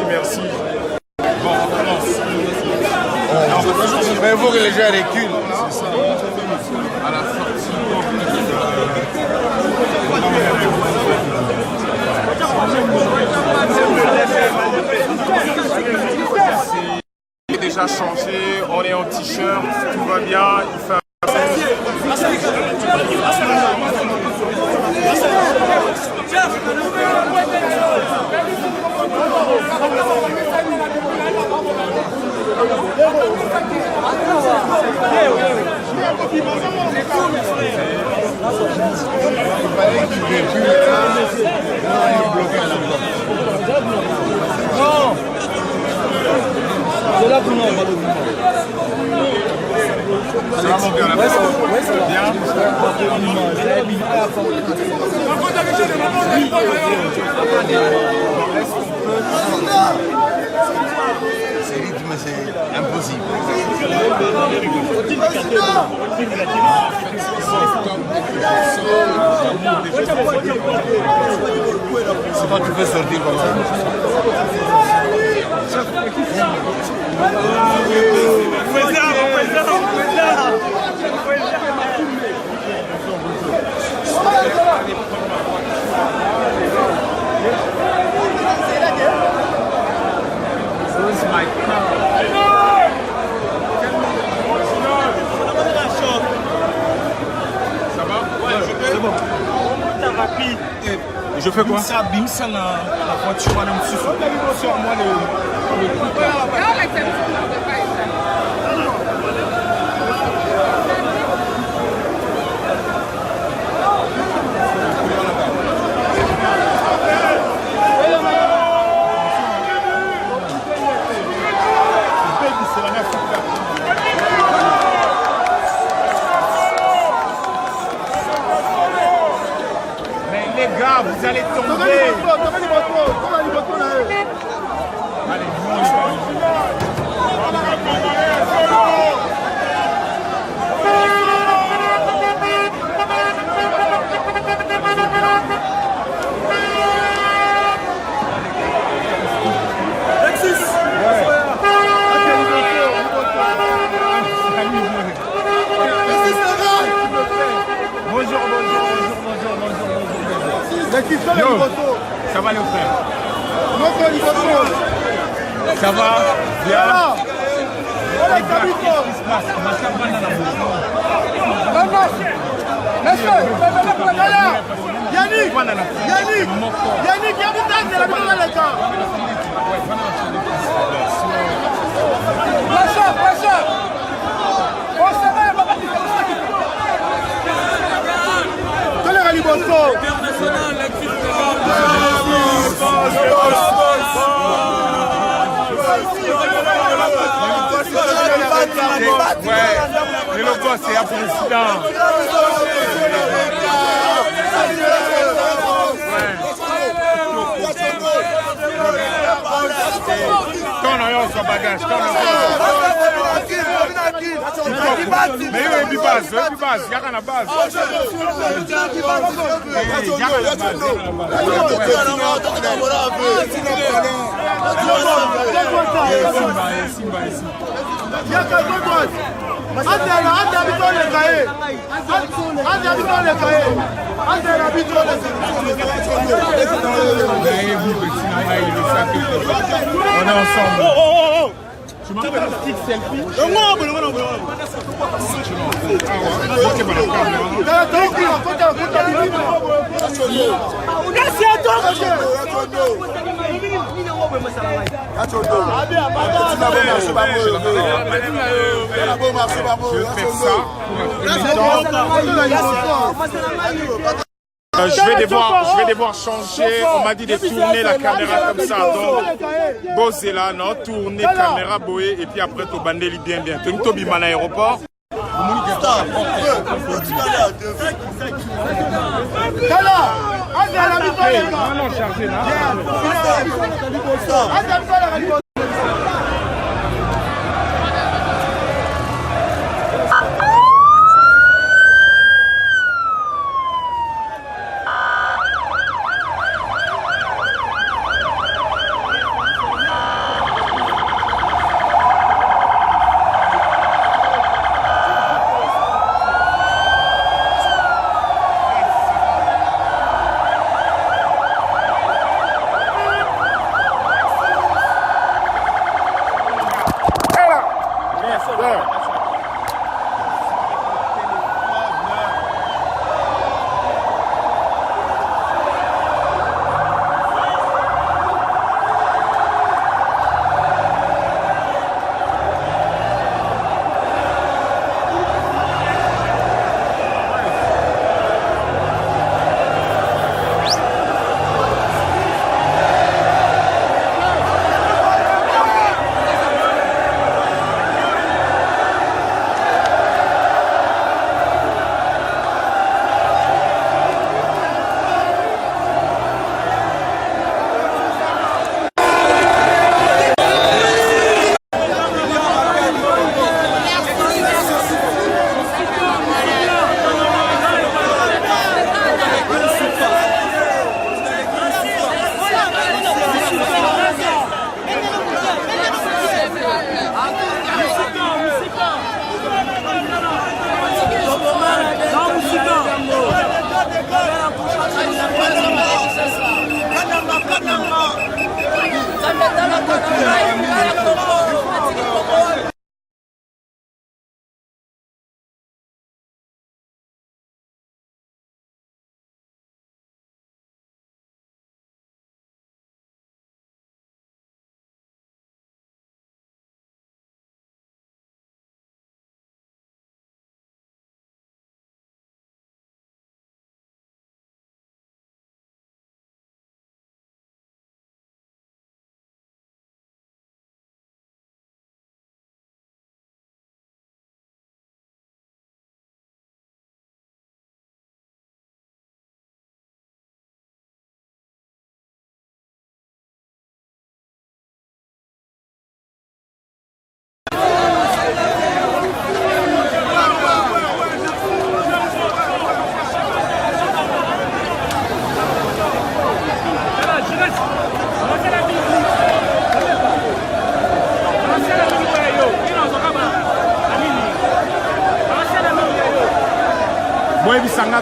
Merci. Bon, on commence. Mais vous que les gens reculent. C'est ça. À la sortie. C'est déjà changé, on est en t-shirt, tout va bien, il fait C'est là qu'on a ça va mon bien là-bas. Bien. C'est rythme, c'est impossible. C'est toi qui fais sortir comme ça. Je fais quoi? Bimsa la voiture à l'homme sur moi le vous allez tomber. Yo, ça va le frère? Ça va? Bien? Yannick, ouais, le logo c'est un président. Ton nom son bagage, mais il y a une base, il y a une base. On est ensemble. stick selfie. Je vais devoir changer. On m'a dit de tourner la caméra comme ça. Donc, Bosé là, non, tourner caméra, boé, et puis après, tu bandeli bien. Tu es tombé à l'aéroport.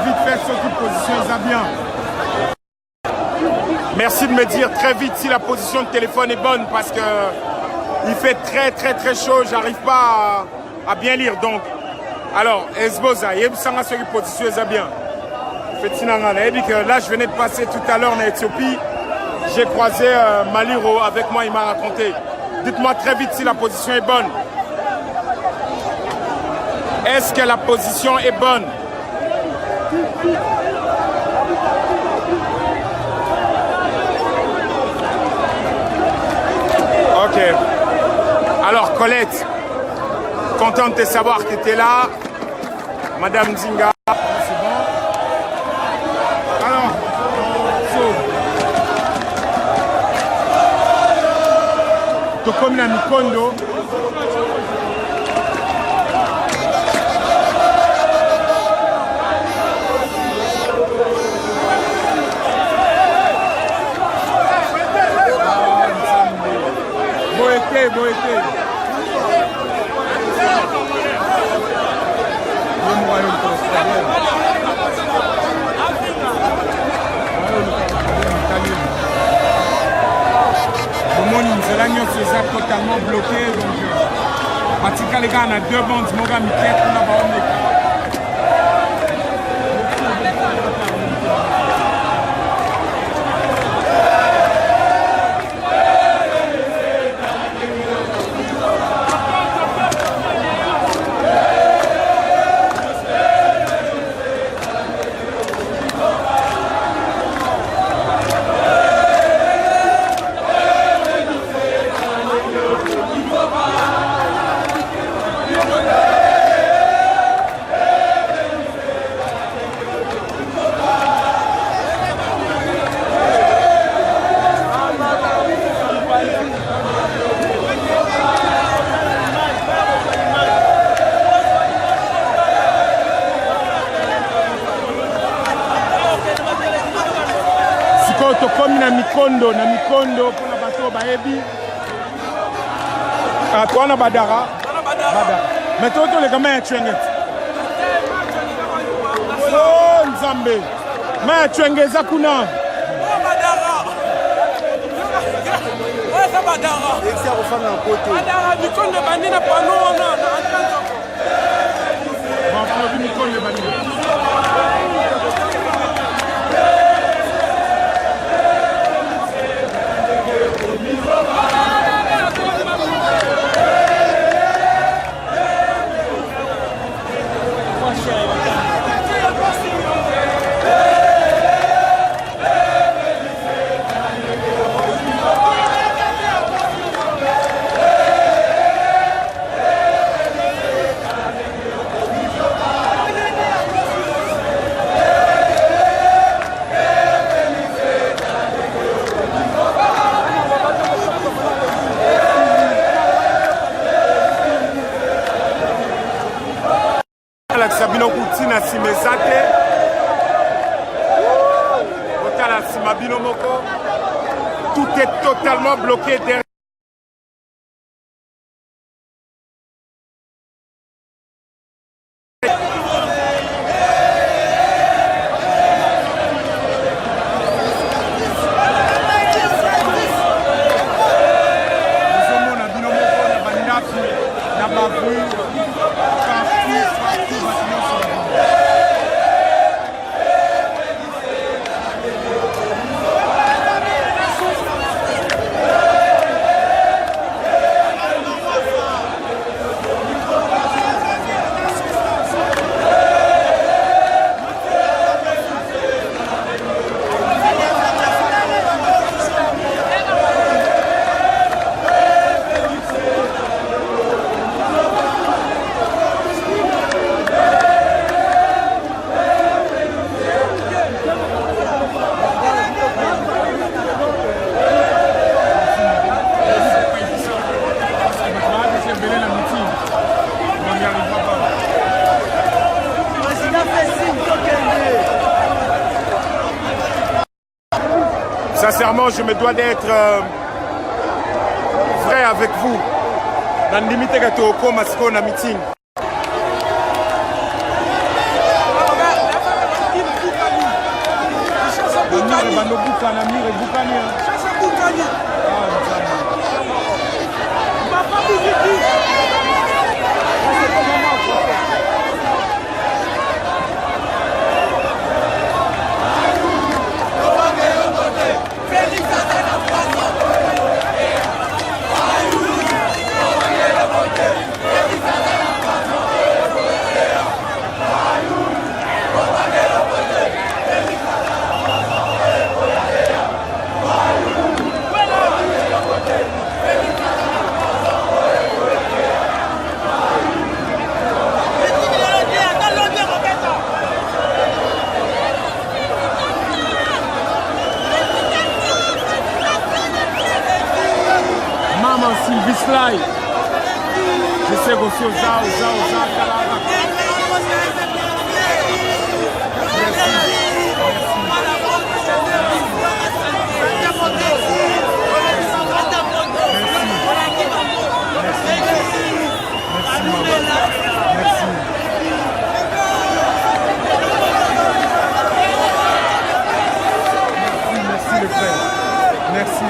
Vite fait sur toute position, ils bien. Merci de me dire très vite si la position de téléphone est bonne parce que il fait très chaud, j'arrive pas à bien lire. Donc, alors, Esboza, il y a une position est bien. Là, je venais de passer tout à l'heure en Éthiopie. J'ai croisé Maliro avec moi, il m'a raconté. Dites-moi très vite si la position est bonne. Est-ce que la position est bonne? Ok. Alors Colette, contente de savoir que tu étais là. Madame Zinga. C'est bon. Alors, tu comme la Mikondo. Boété. Bomoni, c'est là c'est totalement bloqué. Donc, Matika, les gars, on a 2 bandes. Moga, Miket, on a pas. Tokomi na mikondo pona bato baebi atwana badara mais toto le kama ya chwenget oh nzambe ma chwengeza kuna badara exia kufana na kote badara mikondo bandina panona na antanzo ba mikondo bandina Sabino Koutina Simezate Otala Simabino Moko. Tout est totalement bloqué derrière. Sincèrement, je me dois d'être vrai avec vous. Dans le limite que tu as au masco na meeting. Sylvie, je sais aussi aux Merci,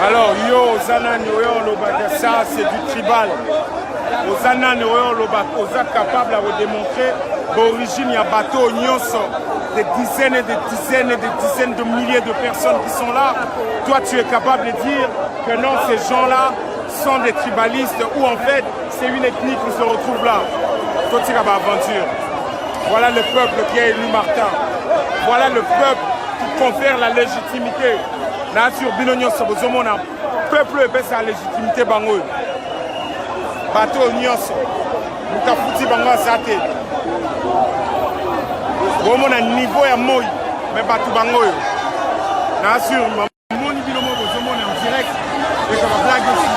Alors, yo, Zana Noyo Lobaka, ça c'est du tribal. Ozana Noyo Lobaka, Oza capable de démontrer l'origine, il y a bateau, Nyonso, des dizaines et des dizaines et des dizaines de milliers de personnes qui sont là. Toi, tu es capable de dire que non, ces gens-là sont des tribalistes ou en fait, c'est une ethnie qui se retrouve là. Toi, tu as aventure. Voilà le peuple qui a élu Martin. Voilà le peuple qui confère la légitimité. Là, sur Binonio Sobozomona, peuple est sa légitimité bango. Bateau Nyonso, Mutafuti bango Zate. Bon, on a niveau à moi, mais bateau bango. Là, sur mon Binomo Bozomona en direct, et comme blague aussi.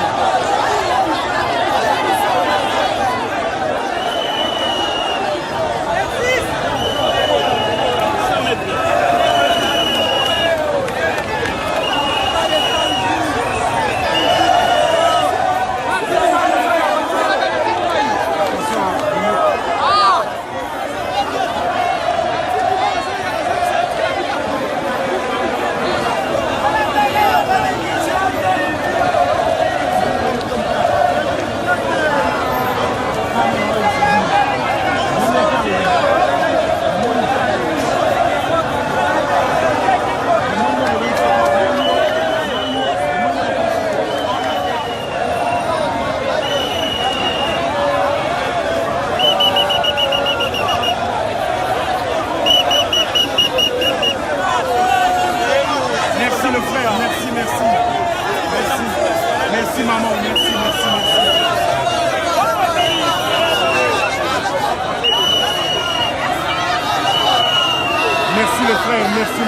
Merci maman, merci. Merci le frère, merci.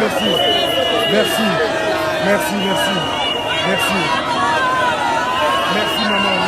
Merci maman.